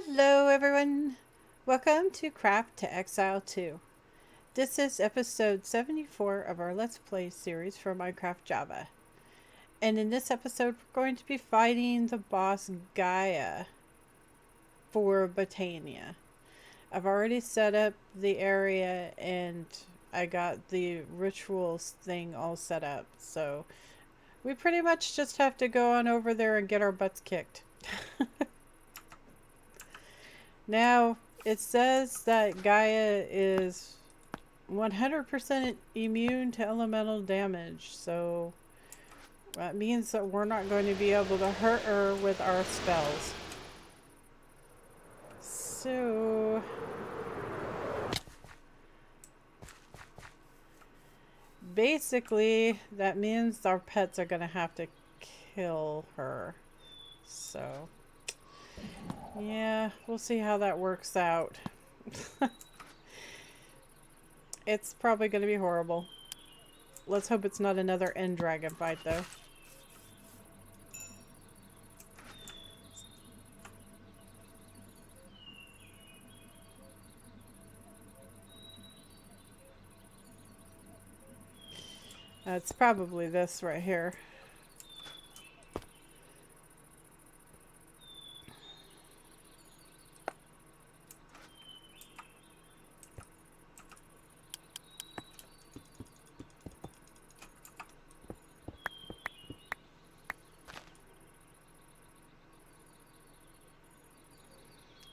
Hello, everyone. Welcome to Craft to Exile 2. This is episode 74 of our Let's Play series for Minecraft Java. And in this episode, we're going to be fighting the boss Gaia for Botania. I've already set up the area and I got the rituals thing all set up. So we pretty much just have to go on over there and get our butts kicked. Now, it says that Gaia is 100% immune to elemental damage, so that means that we're not going to be able to hurt her with our spells. So, basically, that means our pets are going to have to kill her. So, yeah, we'll see how that works out. It's probably going to be horrible. Let's hope it's not another end dragon fight, though. It's probably this right here.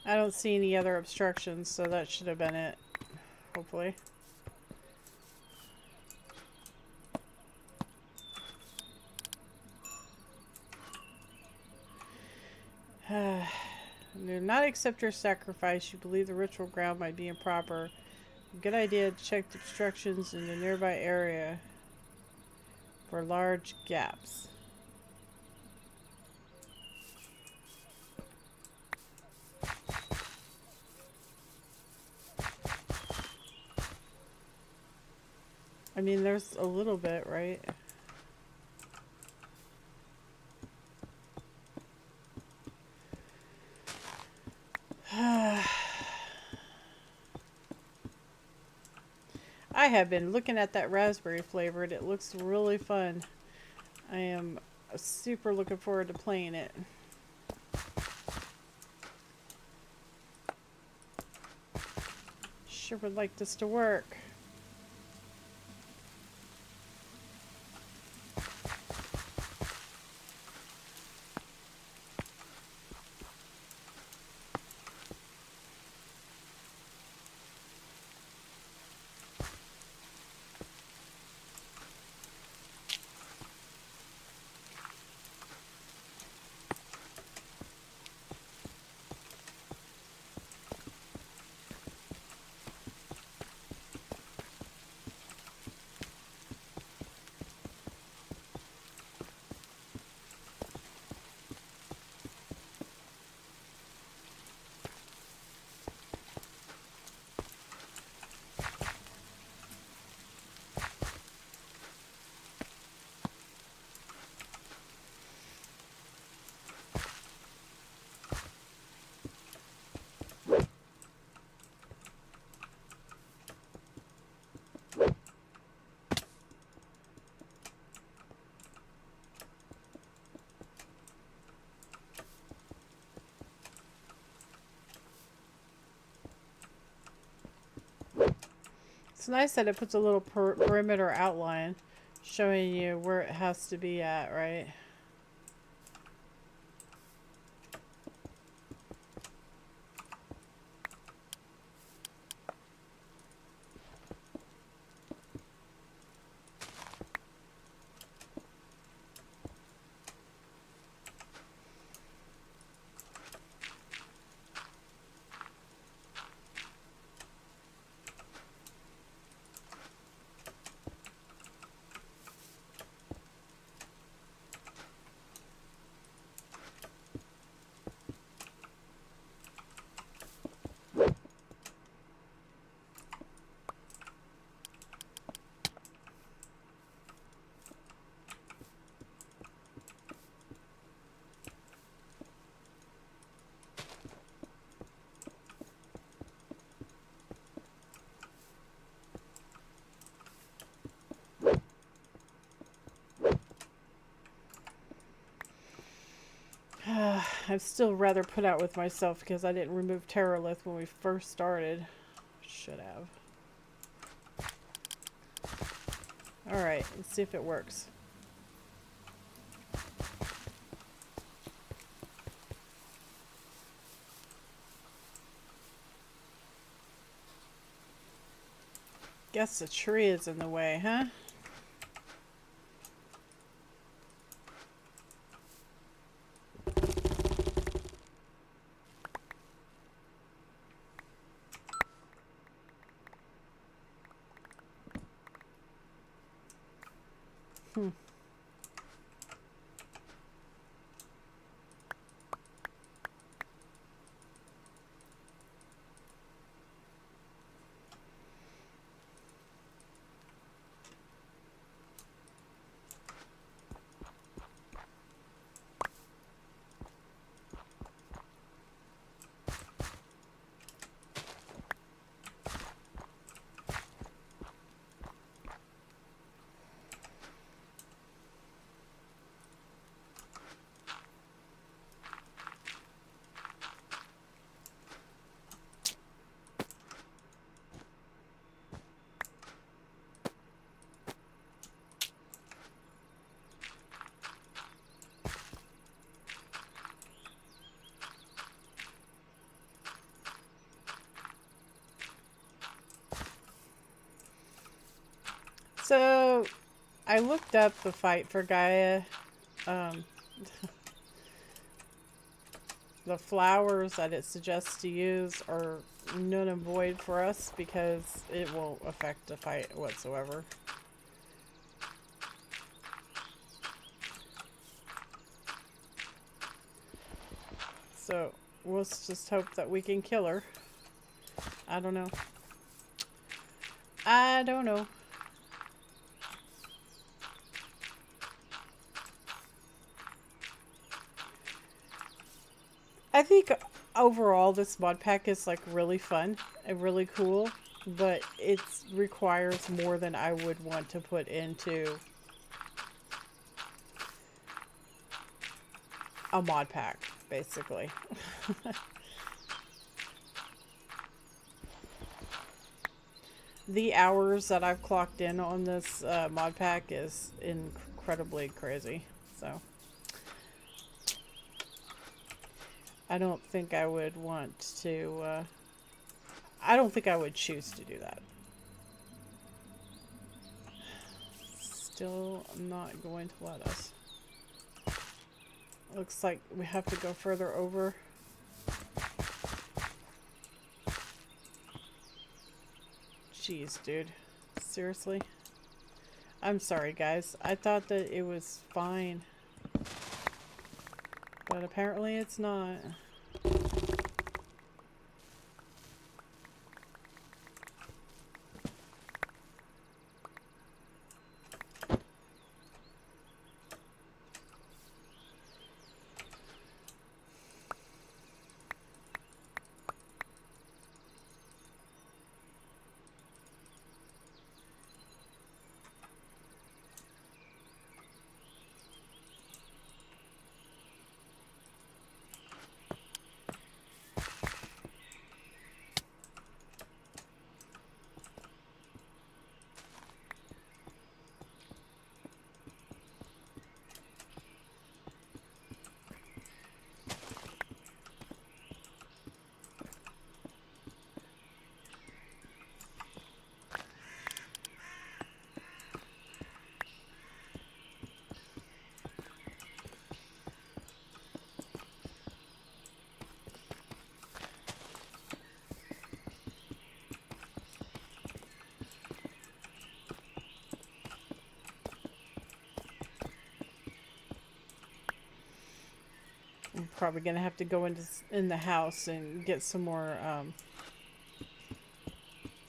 I don't see any other obstructions, so that should have been it. Hopefully. Do not accept your sacrifice. You believe the ritual ground might be improper. Good idea to check the obstructions in the nearby area for large gaps. I mean, there's a little bit, right? I have been looking at that raspberry flavored. It looks really fun. I am super looking forward to playing it. Sure would like this to work. It's nice that it puts a little perimeter outline showing you where it has to be at, right? I'm still rather put out with myself because I didn't remove Terralith when we first started. Should have. Alright, let's see if it works. Guess the tree is in the way, huh? So, I looked up the fight for Gaia. Um, the flowers that it suggests to use are null and void for us because it won't affect the fight whatsoever. So, let's just hope that we can kill her. I don't know. I don't know. I think overall this mod pack is like really fun and really cool, but it requires more than I would want to put into a mod pack, basically. The hours that I've clocked in on this mod pack is incredibly crazy, so I don't think I would want to, I don't think I would choose to do that. Still not going to let us. Looks like we have to go further over. Jeez, dude. Seriously? I'm sorry, guys. I thought that it was fine. But apparently it's not. I'm probably gonna have to go in the house and get some more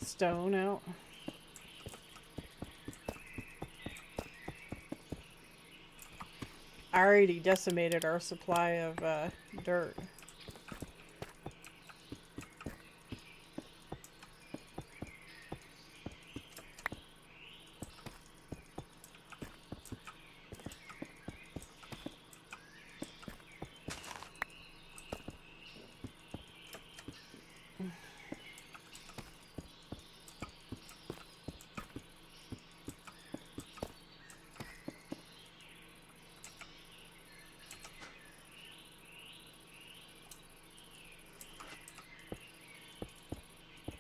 stone out. I already decimated our supply of dirt.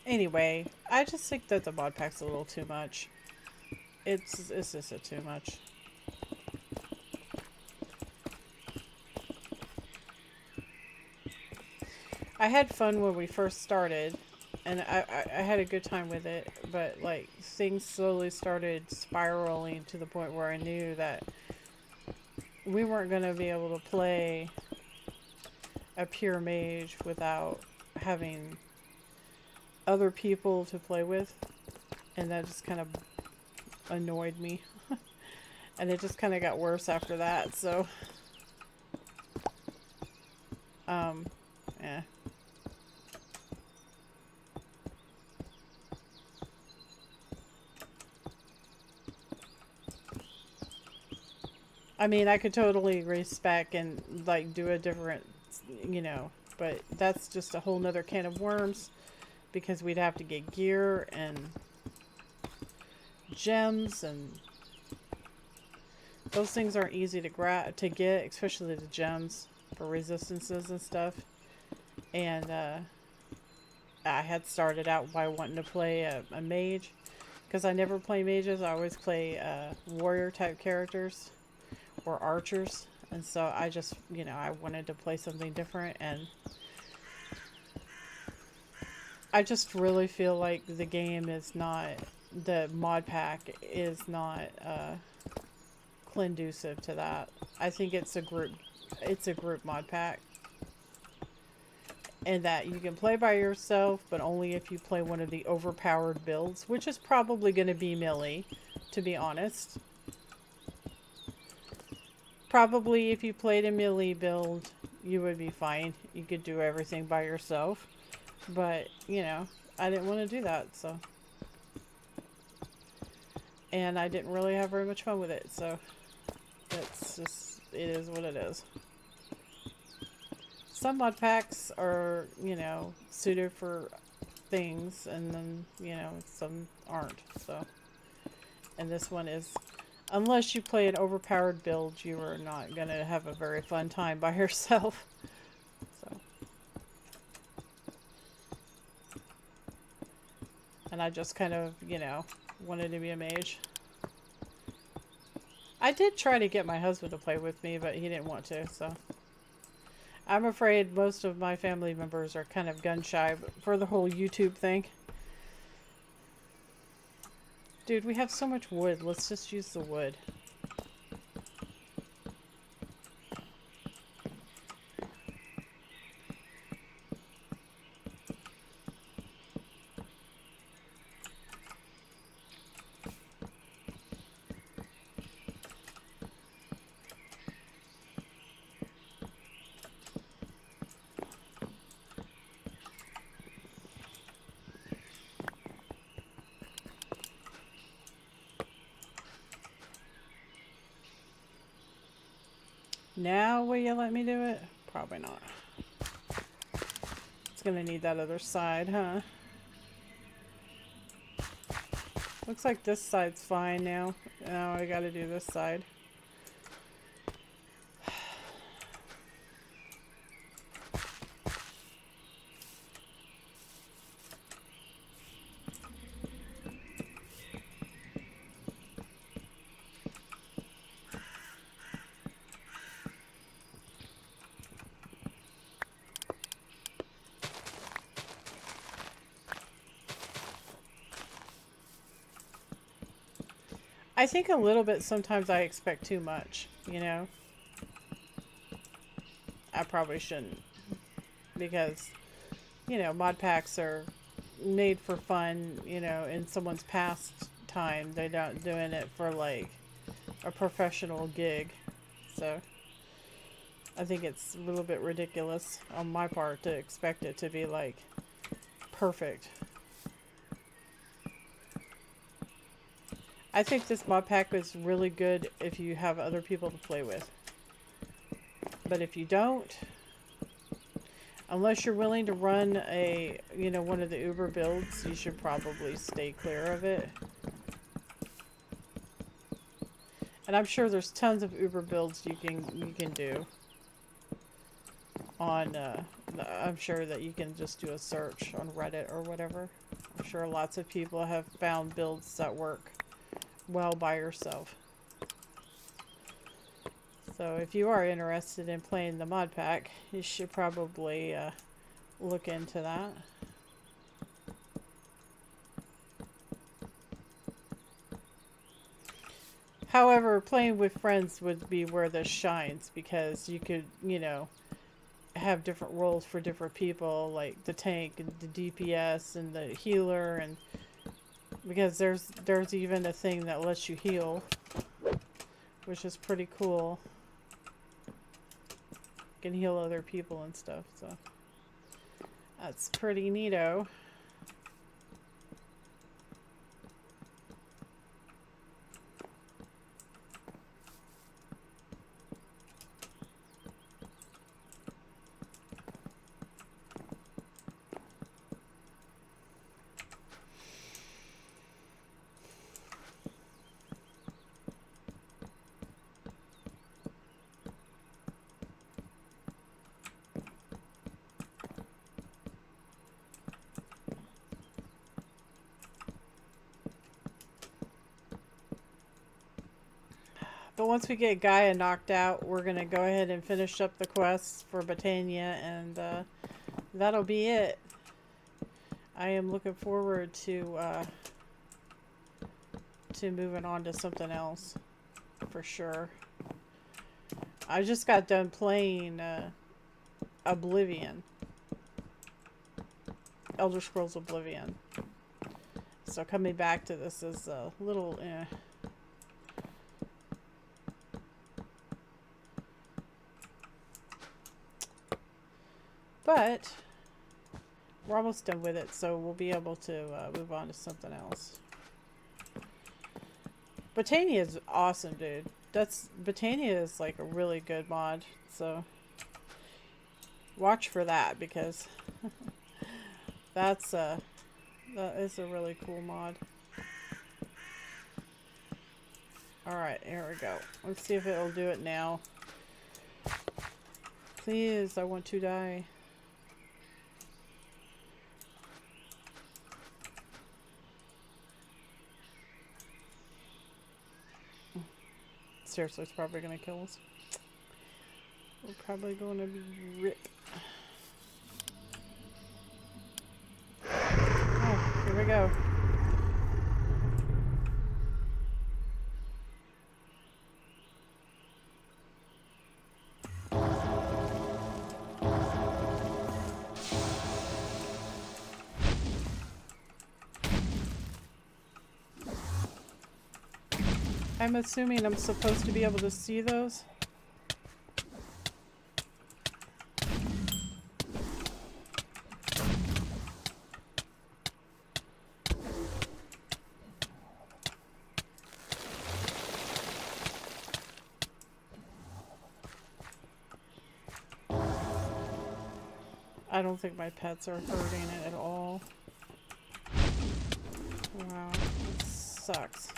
Anyway, I just think that the mod pack's a little too much. It's just a too much. I had fun when we first started, and I had a good time with it, but like things slowly started spiraling to the point where I knew that we weren't going to be able to play a pure mage without having other people to play with, and that just kind of annoyed me. And it just kind of got worse after that, so um yeah. I mean, I could totally respec and like do a different, you know, but that's just a whole nother can of worms because we'd have to get gear and gems, and those things aren't easy to to get, especially the gems for resistances and stuff. And I had started out by wanting to play a mage because I never play mages. I always play warrior type characters or archers, and so I just, you know, I wanted to play something different, and I just really feel like the game is not, the mod pack is not conducive to that. I think it's a group mod pack, and that you can play by yourself, but only if you play one of the overpowered builds, which is probably going to be melee, to be honest. Probably if you played a melee build, you would be fine. You could do everything by yourself. But, you know, I didn't want to do that, so. And I didn't really have very much fun with it, so. It's just, it is what it is. Some mod packs are, you know, suited for things, and then, you know, some aren't, so. And this one is, unless you play an overpowered build, you are not going to have a very fun time by yourself. So. And I just kind of, you know, wanted to be a mage. I did try to get my husband to play with me, but he didn't want to, so. I'm afraid most of my family members are kind of gun shy for the whole YouTube thing. Dude, we have so much wood. Let's just use the wood. Now will you let me do it? Probably not. It's gonna need that other side, huh? Looks like this side's fine now. Now I gotta do this side. I think a little bit sometimes I expect too much, you know? I probably shouldn't. Because, you know, mod packs are made for fun, you know, in someone's past time. They're not doing it for like a professional gig. So I think it's a little bit ridiculous on my part to expect it to be like perfect. I think this mod pack is really good if you have other people to play with. But if you don't, unless you're willing to run a, you know, one of the Uber builds, you should probably stay clear of it. And I'm sure there's tons of Uber builds you can do on I'm sure that you can just do a search on Reddit or whatever. I'm sure lots of people have found builds that work well by yourself. So if you are interested in playing the mod pack, you should probably look into that. However, playing with friends would be where this shines, because you could, you know, have different roles for different people, like the tank and the DPS and the healer, and because there's even a thing that lets you heal, which is pretty cool. You can heal other people and stuff, so that's pretty neato. But once we get Gaia knocked out, we're going to go ahead and finish up the quests for Botania, and that'll be it. I am looking forward to moving on to something else, for sure. I just got done playing Oblivion. Elder Scrolls Oblivion. So coming back to this is a little But we're almost done with it, so we'll be able to move on to something else. Botania is awesome, dude. Botania is like a really good mod, so watch for that, because that is a really cool mod. Alright, here we go. Let's see if it'll do it now. Please, I want to die. Seriously, it's probably going to kill us. We're probably going to be ripped. Oh, here we go. I'm assuming I'm supposed to be able to see those. I don't think my pets are hurting it at all. Wow, that sucks.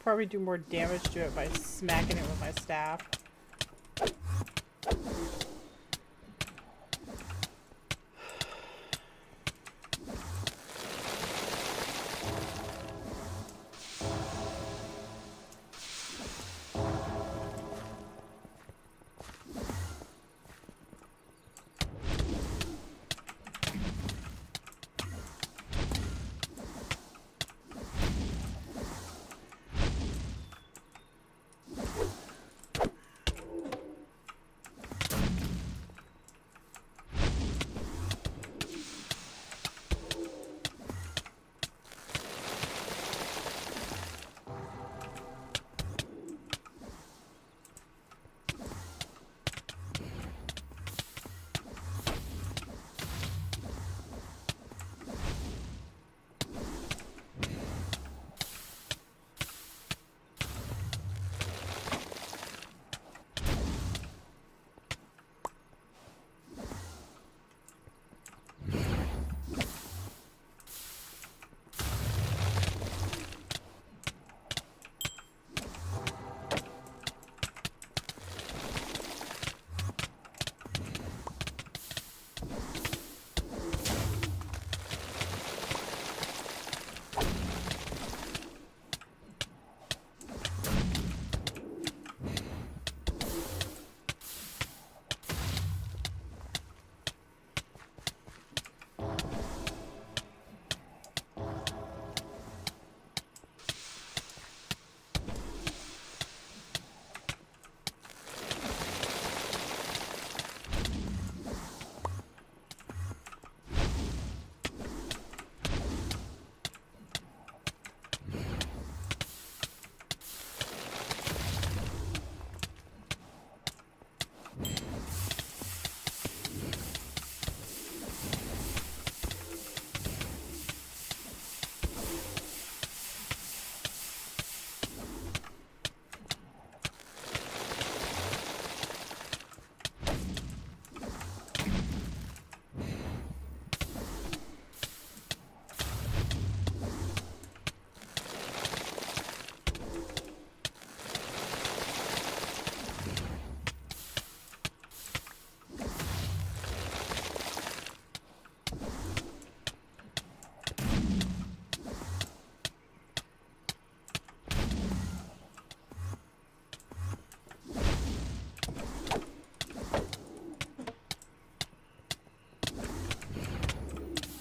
probably do more damage to it by smacking it with my staff.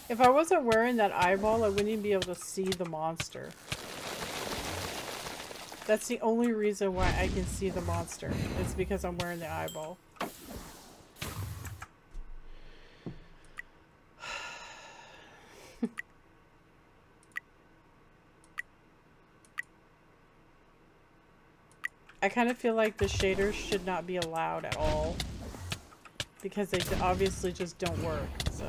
If I wasn't wearing that eyeball, I wouldn't even be able to see the monster. That's the only reason why I can see the monster. It's because I'm wearing the eyeball. I kind of feel like the shaders should not be allowed at all. Because they obviously just don't work, so...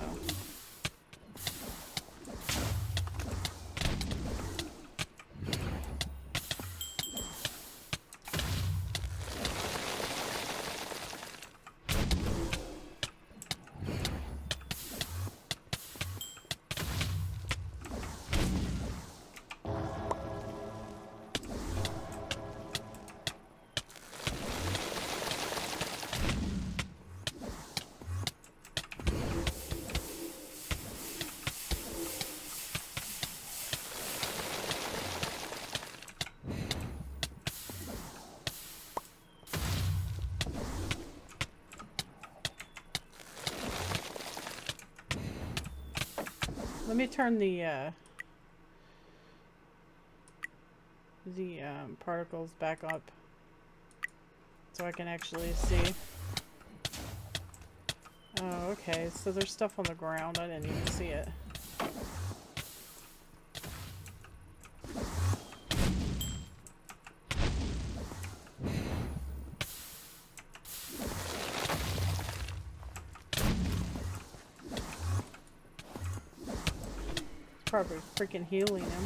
Let me turn the particles back up so I can actually see. Oh, okay. So there's stuff on the ground. I didn't even see it. Probably freaking healing him.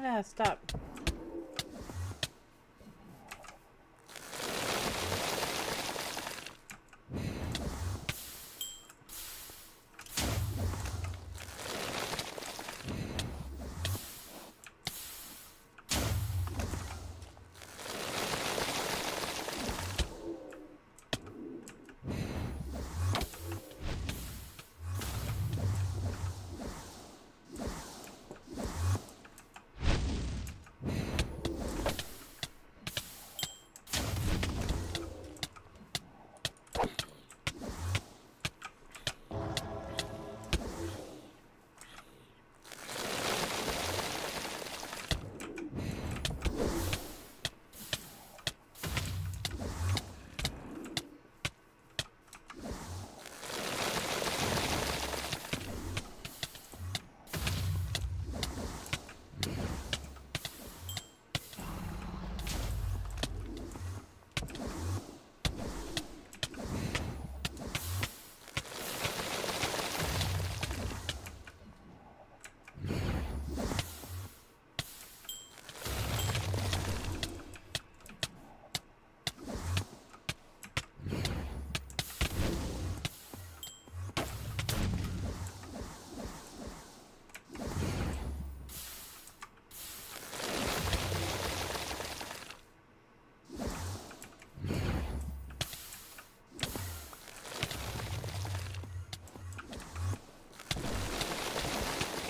Ah, stop.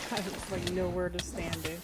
I just like nowhere to stand, dude.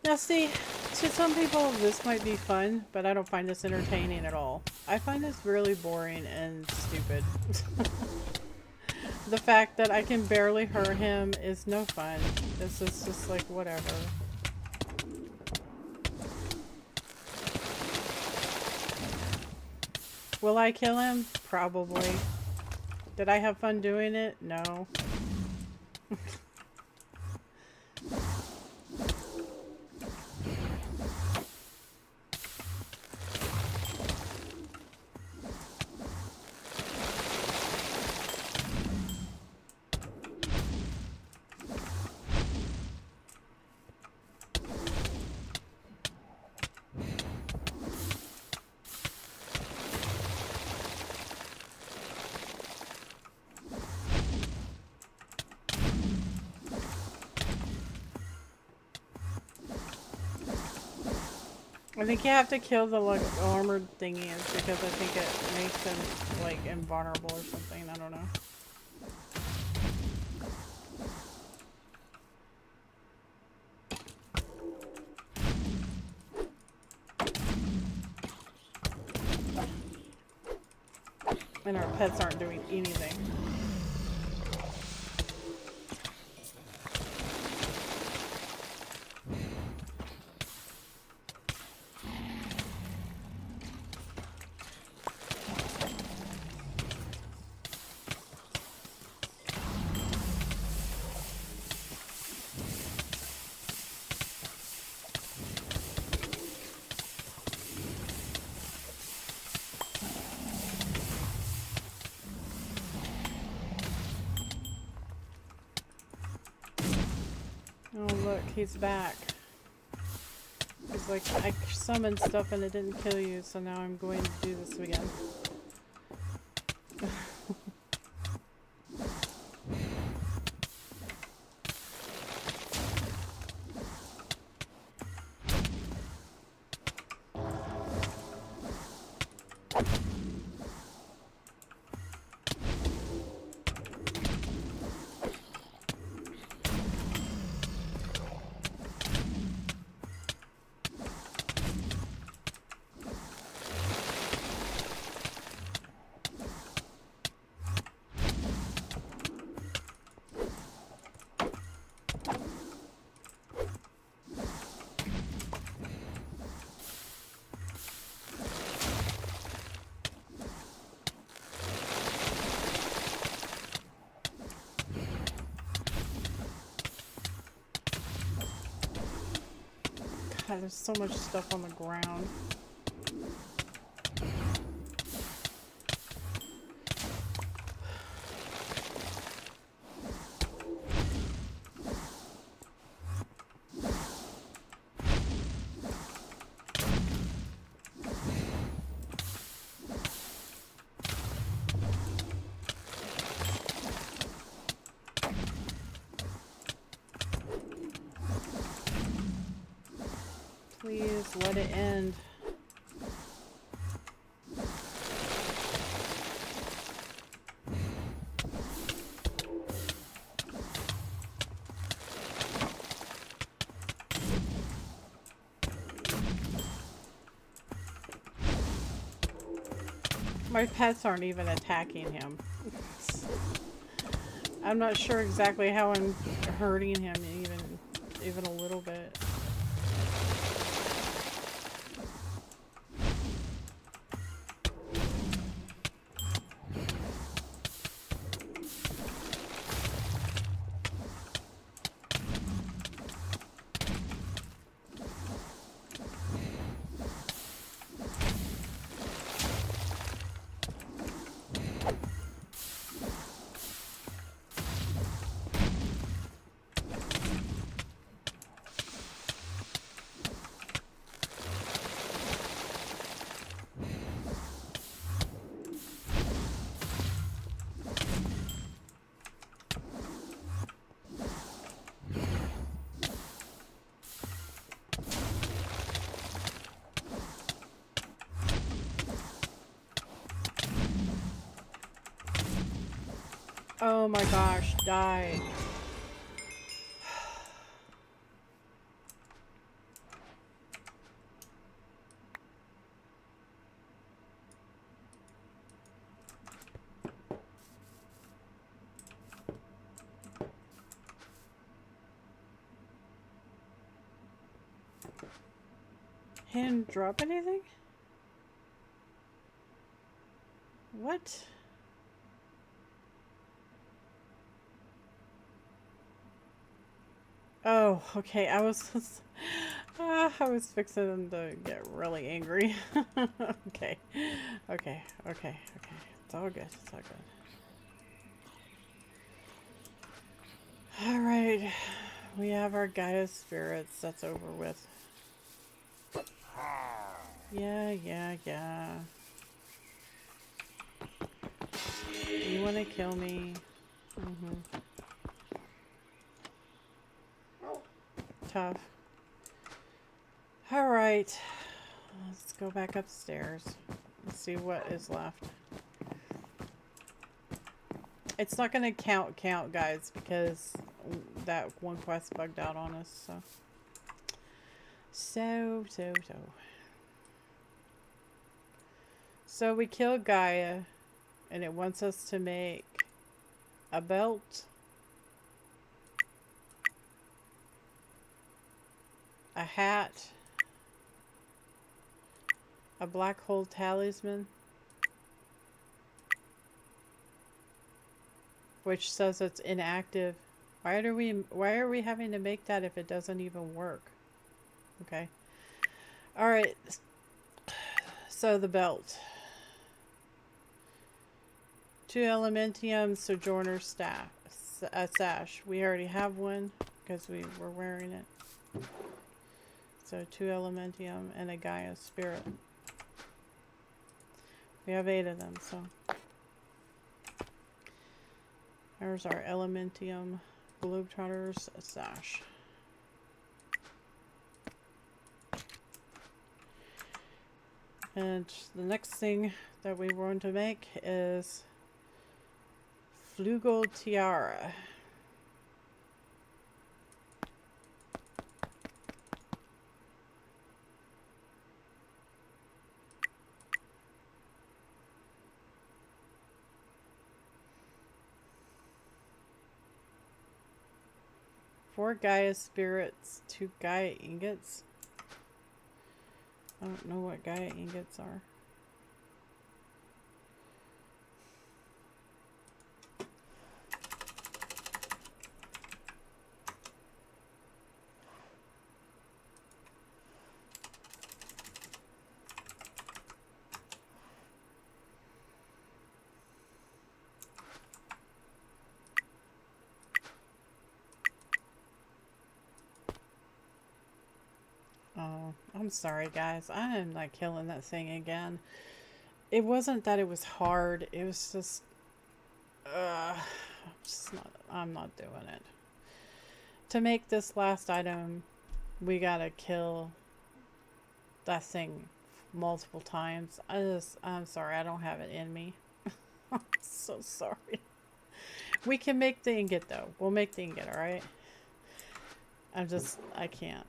Now see, to some people this might be fun, but I don't find this entertaining at all. I find this really boring and stupid. The fact that I can barely hurt him is no fun. This is just like whatever. Will I kill him? Probably. Did I have fun doing it? No. I think you have to kill the like armored thingies because I think it makes them like invulnerable or something. I don't know. And our pets aren't doing anything. Oh look, he's back. He's like, I summoned stuff and it didn't kill you, so now I'm going to do this again. God, there's so much stuff on the ground. Please let it end. My pets aren't even attacking him. I'm not sure exactly how I'm hurting him even a little bit. Oh my gosh, die. He didn't drop anything? What? Oh, okay. I was fixing them to get really angry. Okay. Okay. It's all good. It's all good. All right. We have our Gaia spirits. That's over with. Yeah. You want to kill me? Tough. All right. Let's go back upstairs. Let's see what is left. It's not going to count, guys, because that one quest bugged out on us. So we killed Gaia, and it wants us to make a belt, a hat, a black hole talisman, which says it's inactive. Why are we having to make that if it doesn't even work? Okay. All right. So the belt. 2 Elementium Sojourner staff, sash. We already have one. because we were wearing it. So 2 elementium and a Gaia spirit. We have 8 of them, so. There's our elementium Globetrotters sash. And the next thing that we want to make is Flugel Tiara. Four Gaia spirits, 2 Gaia ingots. I don't know what Gaia ingots are. Oh, I'm sorry guys. I am not killing that thing again. It wasn't that it was hard. It was just, I'm not doing it. To make this last item, we gotta kill that thing multiple times. I'm sorry. I don't have it in me. I'm so sorry. We can make the ingot though. We'll make the ingot, alright? I can't.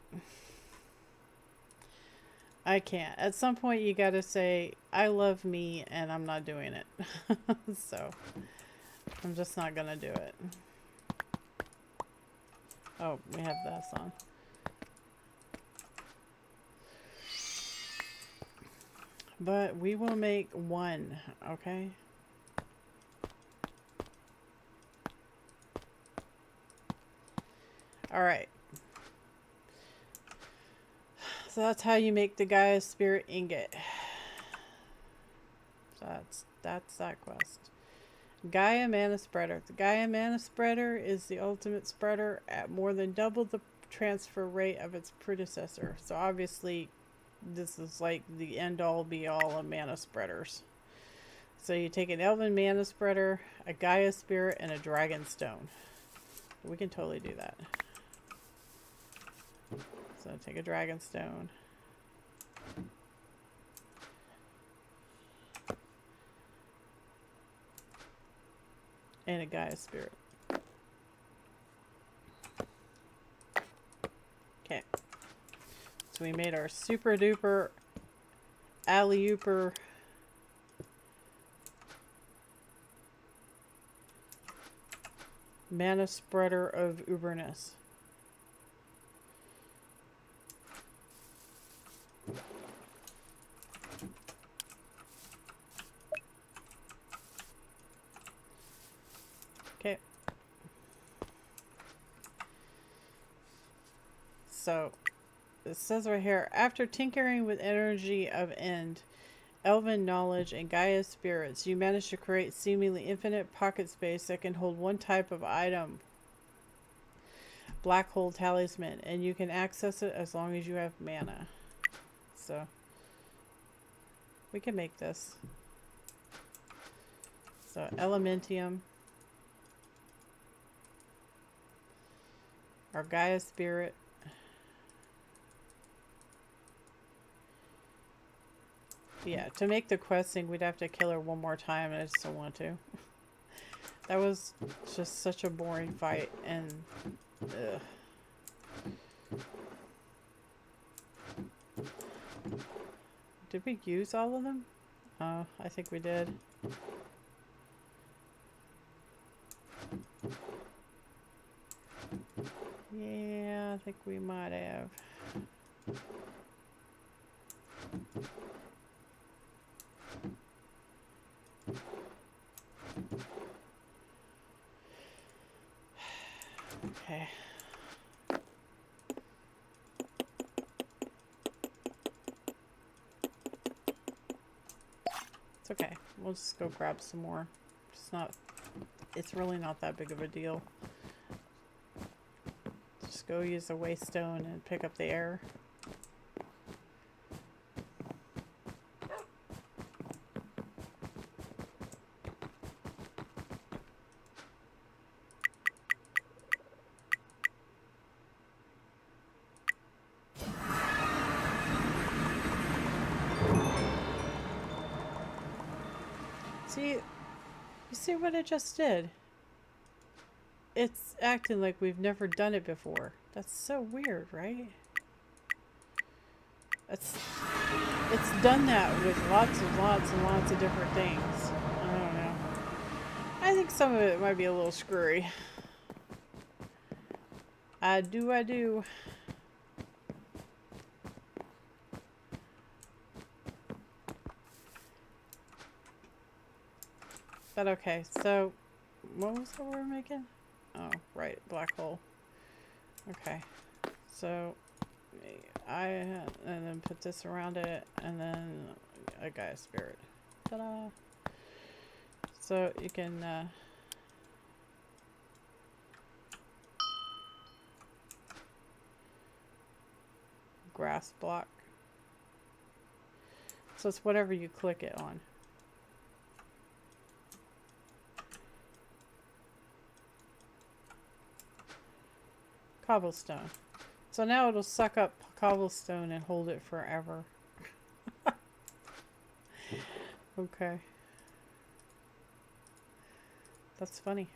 I can't. At some point you gotta say, I love me and I'm not doing it. So, I'm just not gonna do it. Oh, we have this on. But we will make 1, okay? Alright. So that's how you make the Gaia Spirit Ingot. So that's that quest. Gaia Mana Spreader. The Gaia Mana Spreader is the ultimate spreader at more than double the transfer rate of its predecessor. So obviously this is like the end all be all of mana spreaders. So you take an Elven Mana Spreader, a Gaia Spirit, and a Dragon Stone. We can totally do that. So take a Dragon Stone. And a Gaia Spirit. Okay. So we made our super duper alley-ooper mana spreader of uberness. Okay. So it says right here, after tinkering with energy of end, elven knowledge, and Gaia spirits, you manage to create seemingly infinite pocket space that can hold one type of item, black hole talisman, and you can access it as long as you have mana. So we can make this. So elementium, our Gaia spirit, yeah, to make the quest thing we'd have to kill her one more time, and I just don't want to. That was just such a boring fight, and ugh. Did we use all of them? Oh, I think we did. Yeah, I think we might have. Okay. It's okay. We'll just go grab some more. It's really not that big of a deal. just go use the waystone and pick up the air. See, you see what it just did? It's acting like we've never done it before. That's so weird, right? It's done that with lots and lots and lots of different things. I don't know. I think some of it might be a little screwy. I do. But okay, so what was that we were making? Oh, right, black hole. Okay, so and then put this around it, and then a Gaia spirit. Ta-da! So you can grass block. So it's whatever you click it on. Cobblestone. So now it'll suck up cobblestone and hold it forever. Okay. That's funny.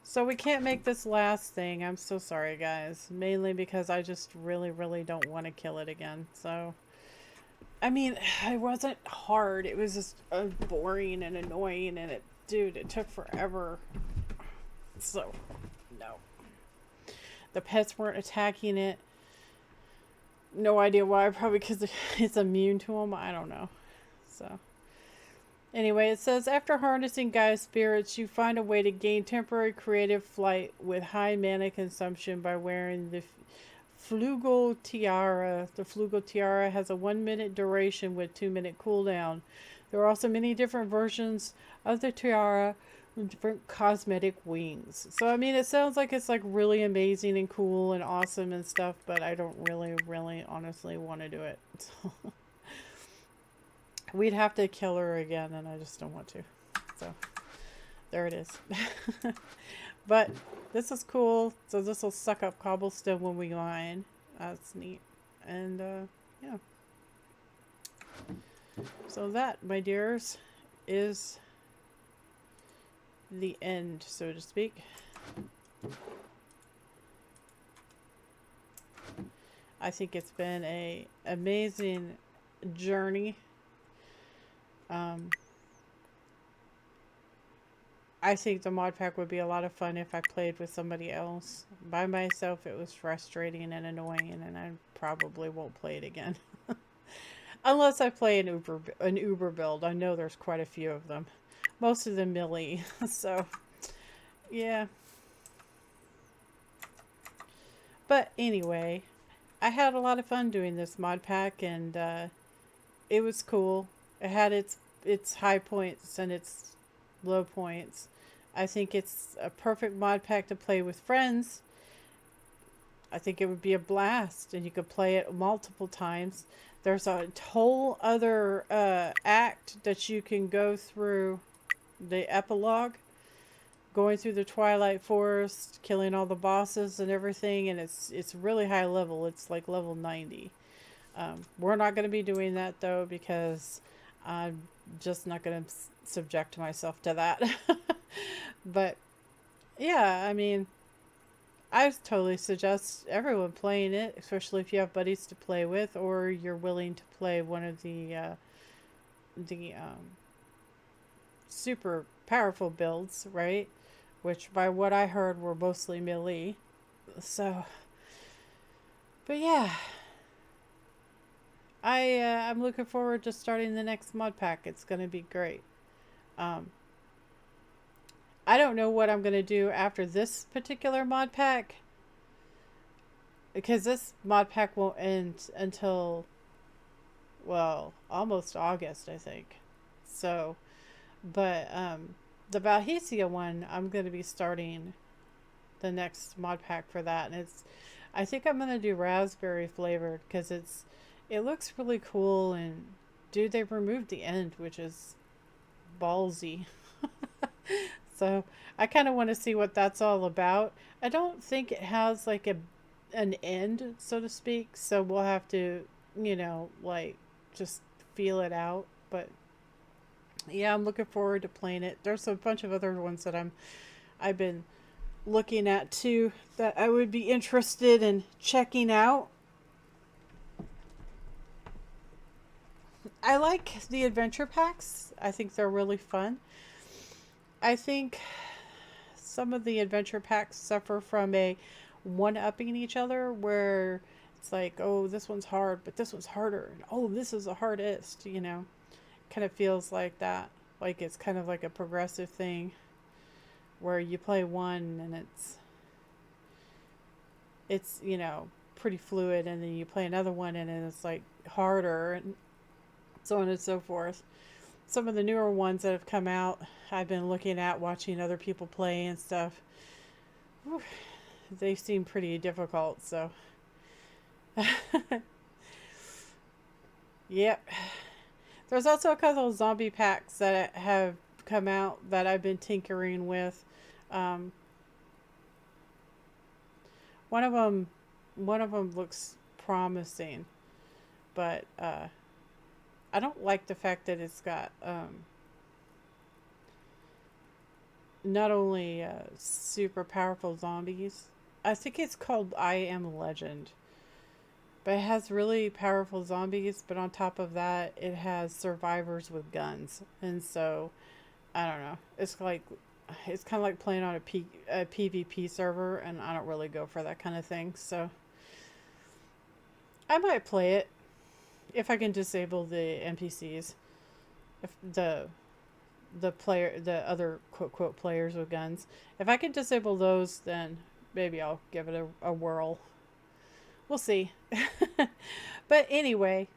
So we can't make this last thing. I'm so sorry, guys. Mainly because I just really don't want to kill it again. So, I mean, it wasn't hard. It was just boring and annoying. And dude, it took forever. So, no. The pets weren't attacking it. No idea why. Probably because it's immune to them. I don't know. So, anyway, it says, after harnessing Gaia spirits, you find a way to gain temporary creative flight with high mana consumption by wearing the Flugel Tiara. The Flugel Tiara has a 1 minute duration with 2 minute cooldown. There are also many different versions of the tiara with different cosmetic wings. So, I mean, it sounds like it's like really amazing and cool and awesome and stuff, but I don't really honestly want to do it. So. We'd have to kill her again, and I just don't want to. So, there it is. But this is cool. So this will suck up cobblestone when we mine. That's neat. And, yeah. So that, my dears, is the end, so to speak. I think it's been an amazing journey. I think the mod pack would be a lot of fun if I played with somebody else. By myself, it was frustrating and annoying, and I probably won't play it again. Unless I play an Uber build. I know there's quite a few of them. Most of them melee. So, yeah. But anyway, I had a lot of fun doing this mod pack, and it was cool. It had its high points and its low points. I think it's a perfect mod pack to play with friends. I think it would be a blast, and you could play it multiple times. There's a whole other act that you can go through, the epilogue, going through the Twilight Forest, killing all the bosses and everything, and it's really high level. It's like level 90. We're not going to be doing that, though, because I'm just not going to subject myself to that. But, yeah, I mean, I totally suggest everyone playing it, especially if you have buddies to play with, or you're willing to play one of the super powerful builds, right? Which, by what I heard, were mostly melee. So, but yeah, I'm looking forward to starting the next mod pack. It's going to be great. I don't know what I'm going to do after this particular mod pack, because this mod pack won't end until, well, almost August, I think. So, but the Valhesia one, I'm going to be starting the next mod pack for that, and I think I'm gonna do raspberry flavored because it looks really cool. And dude, they removed the end, which is ballsy. So I kind of want to see what that's all about. I don't think it has like an end, so to speak. So we'll have to, like just feel it out. But yeah, I'm looking forward to playing it. There's a bunch of other ones that I've been looking at too that I would be interested in checking out. I like the adventure packs. I think they're really fun. I think some of the adventure packs suffer from a one upping each other where it's like, oh, this one's hard, but this one's harder. And oh, this is the hardest, Kind of feels like that. Like it's kind of like a progressive thing where you play one and it's pretty fluid, and then you play another one and then it's like harder, and so on and so forth. Some of the newer ones that have come out, I've been looking at, watching other people play and stuff. Whew, they seem pretty difficult, so yep. There's also a couple of zombie packs that have come out that I've been tinkering with. Um, one of them, one of them looks promising, but I don't like the fact that it's got not only super powerful zombies. I think it's called I Am Legend, but it has really powerful zombies. But on top of that, it has survivors with guns, and so I don't know. It's kind of like playing on a PvP server, and I don't really go for that kind of thing. So I might play it if I can disable the NPCs, if the other quote quote players with guns. If I can disable those, then maybe I'll give it a whirl. We'll see. But anyway,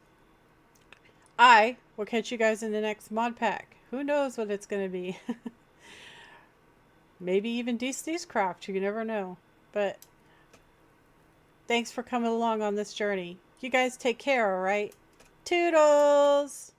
I will catch you guys in the next mod pack. Who knows what it's going to be? Maybe even DC's craft. You never know. But thanks for coming along on this journey. You guys take care, alright? Toodles!